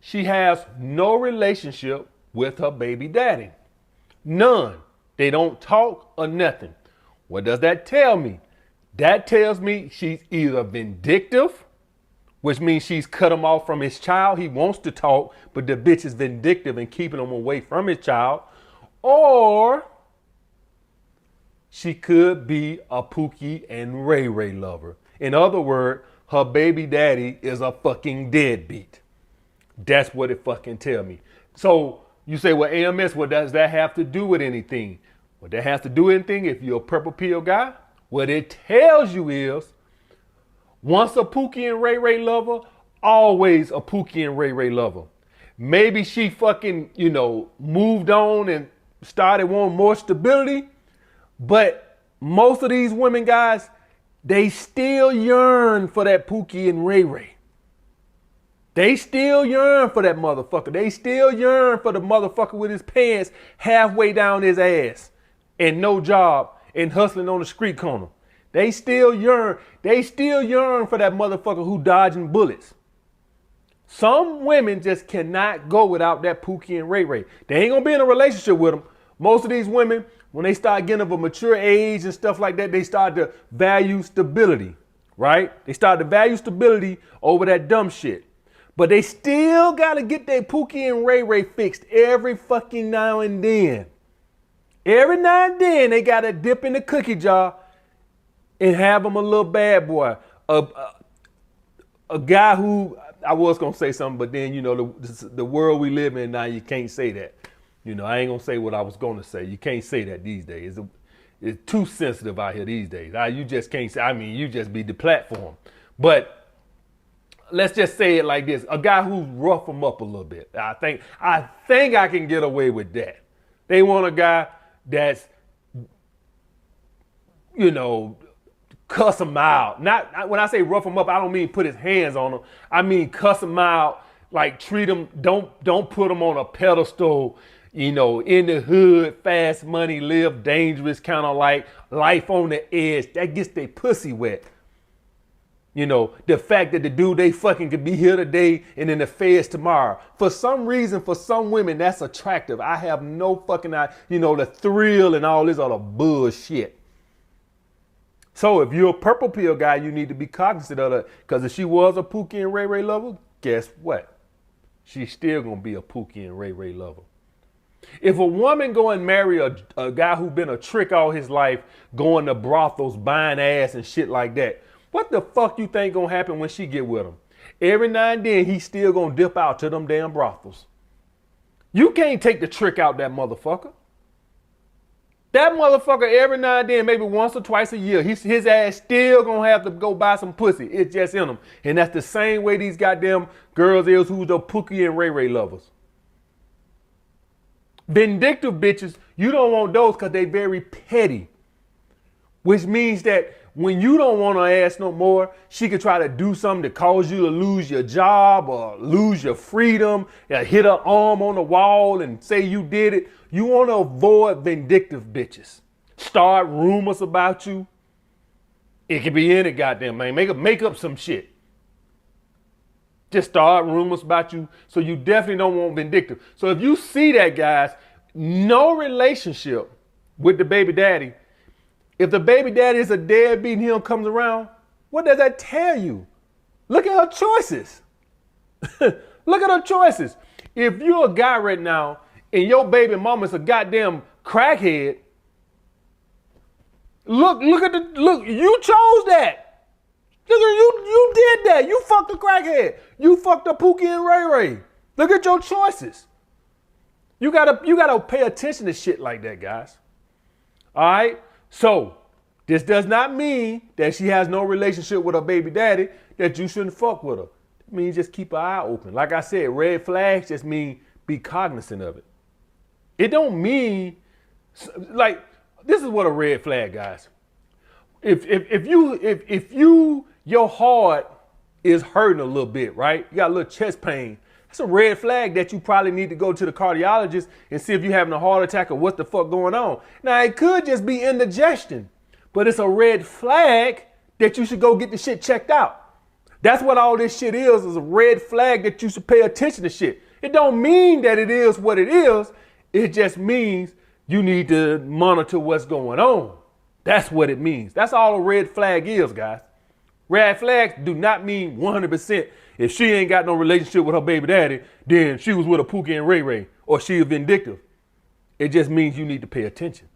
she has no relationship with her baby daddy. None. They don't talk or nothing. What does that tell me? That tells me she's either vindictive, which means she's cut him off from his child. He wants to talk, but the bitch is vindictive and keeping him away from his child. Or she could be a Pooky and Ray Ray lover. In other words, her baby daddy is a fucking deadbeat. That's what it fucking tell me. So you say, well, AMS, what does that have to do with anything? What that has to do with anything if you're a purple pill guy? What it tells you is, once a Pooky and Ray Ray lover, always a Pooky and Ray Ray lover. Maybe she fucking, moved on and started wanting more stability, but most of these women, guys, they still yearn for that Pooky and Ray Ray. They still yearn for that motherfucker. They still yearn for the motherfucker with his pants halfway down his ass and no job and hustling on the street corner. They still yearn. They still yearn for that motherfucker who dodging bullets. Some women just cannot go without that Pooky and Ray Ray. They ain't gonna be in a relationship with them. Most of these women, when they start getting of a mature age and stuff like that, they start to value stability, right? They start to value stability over that dumb shit. But they still gotta get their Pooky and Ray Ray fixed every fucking now and then. Every now and then, they gotta dip in the cookie jar and have them a little bad boy. A guy who, I was gonna say something, but then, the world we live in now, you can't say that. I ain't gonna say what I was gonna say. You can't say that these days. It's too sensitive out here these days. You just can't say, you just be the platform. But let's just say it like this. A guy who rough them up a little bit. I think I can get away with that. They want a guy that's, cuss him out. Not when I say rough him up, I don't mean put his hands on him. I mean cuss him out, like treat him, don't put him on a pedestal, in the hood, fast money, live dangerous, kind of like life on the edge. That gets their pussy wet. The fact that the dude they fucking could be here today and in the feds tomorrow. For some reason, for some women, that's attractive. I have no fucking, the thrill and all this other bullshit. So if you're a purple pill guy, you need to be cognizant of that. Because if she was a Pooky and Ray Ray lover, guess what? She's still going to be a Pooky and Ray Ray lover. If a woman go and marry a guy who been a trick all his life, going to brothels, buying ass and shit like that, what the fuck you think gonna happen when she get with him? Every now and then, he's still gonna dip out to them damn brothels. You can't take the trick out that motherfucker. That motherfucker every now and then, maybe once or twice a year, his ass still gonna have to go buy some pussy. It's just in him. And that's the same way these goddamn girls is who's the Pooky and Ray Ray lovers. Vindictive bitches, you don't want those because they very petty. Which means that when you don't want her ass no more, she could try to do something to cause you to lose your job or lose your freedom, hit her arm on the wall and say you did it. You want to avoid vindictive bitches. Start rumors about you. It could be any goddamn man. Make up some shit. Just start rumors about you. So you definitely don't want vindictive. So if you see that, guys, no relationship with the baby daddy. If the baby daddy is a deadbeat and he don't comes around, what does that tell you? Look at her choices. Look at her choices. If you're a guy right now and your baby mama's a goddamn crackhead, look, you chose that. You did that. You fucked a crackhead. You fucked a Pooky and Ray Ray. Look at your choices. You gotta pay attention to shit like that, guys. All right? So, this does not mean that she has no relationship with her baby daddy, that you shouldn't fuck with her. It means just keep her eye open. Like I said, red flags just mean be cognizant of it. It don't mean, like, this is what a red flag, guys. If your heart is hurting a little bit, right? You got a little chest pain. That's a red flag that you probably need to go to the cardiologist and see if you're having a heart attack or what the fuck going on. Now, it could just be indigestion, but it's a red flag that you should go get the shit checked out. That's what all this shit is a red flag that you should pay attention to shit. It don't mean that it is what it is. It just means you need to monitor what's going on. That's what it means. That's all a red flag is, guys. Red flags do not mean 100% if she ain't got no relationship with her baby daddy, then she was with a Pooky and Ray Ray, or she is vindictive. It just means you need to pay attention.